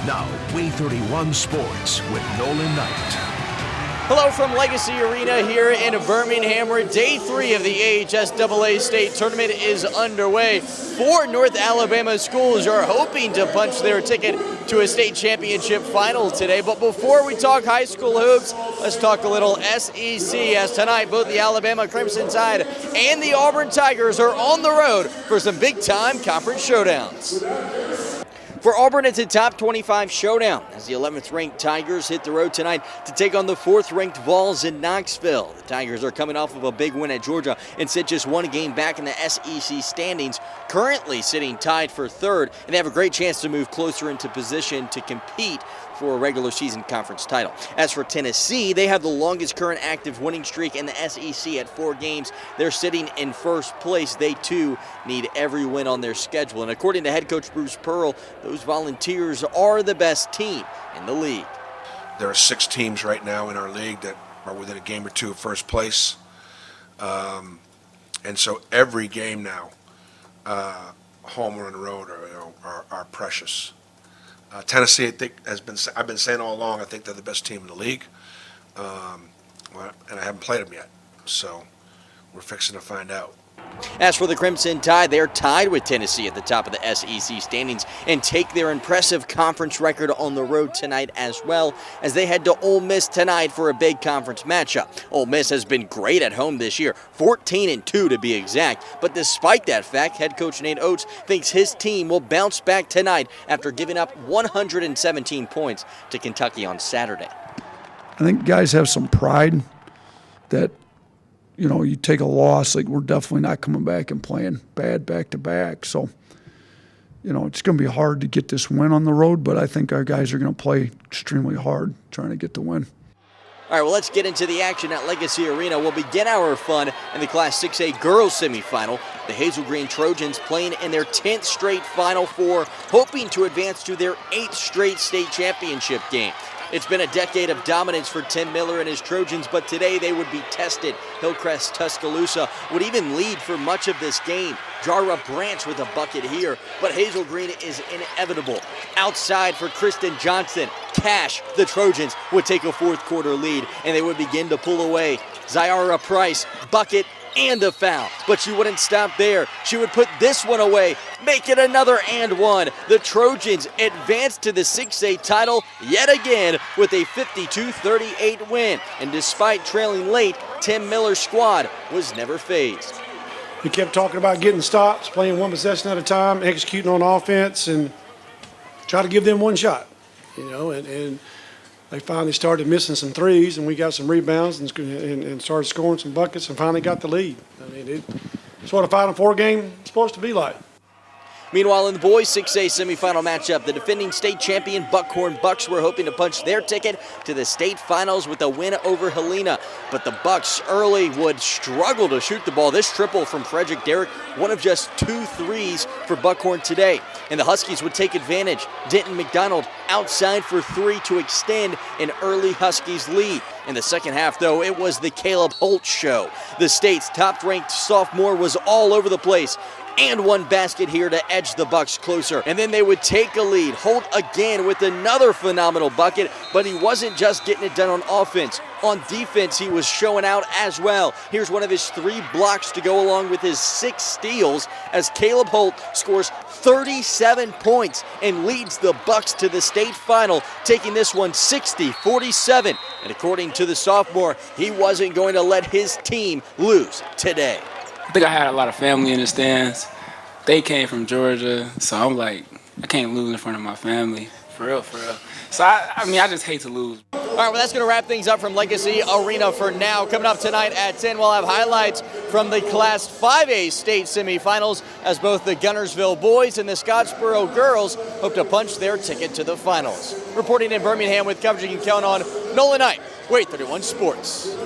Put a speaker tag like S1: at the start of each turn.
S1: Now, WAAY 31 Sports with Nolan Knight.
S2: Hello from Legacy Arena here in Birmingham, where day 3 of the AHSAA State Tournament is underway. 4 North Alabama schools are hoping to punch their ticket to a state championship final today. But before we talk high school hoops, let's talk a little SEC, as tonight both the Alabama Crimson Tide and the Auburn Tigers are on the road for some big-time conference showdowns. For Auburn, it's a top 25 showdown as the 11th-ranked Tigers hit the road tonight to take on the 4th-ranked Vols in Knoxville. The Tigers are coming off of a big win at Georgia and sit just 1 game back in the SEC standings, currently sitting tied for 3rd, and they have a great chance to move closer into position to compete for a regular season conference title. As for Tennessee, they have the longest current active winning streak in the SEC at 4 games. They're sitting in first place. They too need every win on their schedule. And according to head coach Bruce Pearl, those Volunteers are the best team in the league.
S3: There are 6 teams right now in our league that are within a game or 2 of first place. And so every game now, home or on the road, are precious. Tennessee, I think, I've been saying all along, I think they're the best team in the league. And I haven't played them yet. So we're fixing to find out.
S2: As for the Crimson Tide, they're tied with Tennessee at the top of the SEC standings and take their impressive conference record on the road tonight as well, as they head to Ole Miss tonight for a big conference matchup. Ole Miss has been great at home this year, 14-2 to be exact, but despite that fact, head coach Nate Oates thinks his team will bounce back tonight after giving up 117 points to Kentucky on Saturday.
S4: I think guys have some pride that, you know, you take a loss, like we're definitely not coming back and playing bad back-to-back. So, you know, it's going to be hard to get this win on the road, but I think our guys are going to play extremely hard trying to get the win.
S2: All right, well, let's get into the action at Legacy Arena. We'll begin our fun in the Class 6A girls semifinal. The Hazel Green Trojans playing in their 10th straight Final Four, hoping to advance to their 8th straight state championship game. It's been a decade of dominance for Tim Miller and his Trojans, but today they would be tested. Hillcrest Tuscaloosa would even lead for much of this game. Jara Branch with a bucket here, but Hazel Green is inevitable. Outside for Kristen Johnson, Cash, the Trojans would take a 4th quarter lead, and they would begin to pull away. Zyara Price, bucket, and a foul. But she wouldn't stop there. She would put this one away, make it another and one. The Trojans advance to the 6A title yet again with a 52-38 win. And despite trailing late, Tim Miller's squad was never fazed.
S5: We kept talking about getting stops, playing one possession at a time, executing on offense, and try to give them one shot. You know, and they finally started missing some threes, and we got some rebounds and started scoring some buckets and finally got the lead. I mean, it's what a Final Four game is supposed to be like.
S2: Meanwhile, in the boys' 6A semifinal matchup, the defending state champion Buckhorn Bucks were hoping to punch their ticket to the state finals with a win over Helena. But the Bucks early would struggle to shoot the ball. This triple from Frederick Derrick, one of just 2 threes for Buckhorn today. And the Huskies would take advantage. Denton McDonald outside for 3 to extend an early Huskies lead. In the second half, though, it was the Caleb Holt show. The state's top-ranked sophomore was all over the place, and one basket here to edge the Bucks closer. And then they would take a lead. Holt again with another phenomenal bucket, but he wasn't just getting it done on offense. On defense, he was showing out as well. Here's one of his 3 blocks to go along with his 6 steals as Caleb Holt scores 37 points and leads the Bucks to the state final, taking this one 60-47. And according to the sophomore, he wasn't going to let his team lose today.
S6: I think I had a lot of family in the stands. They came from Georgia, so I'm like, I can't lose in front of my family. For real, for real. So, I mean, I just hate to lose.
S2: All right, well, that's going to wrap things up from Legacy Arena for now. Coming up tonight at 10, we'll have highlights from the Class 5A state semifinals as both the Gunnersville boys and the Scottsboro girls hope to punch their ticket to the finals. Reporting in Birmingham with coverage you can count on, Nolan Knight, WAAY 31 Sports.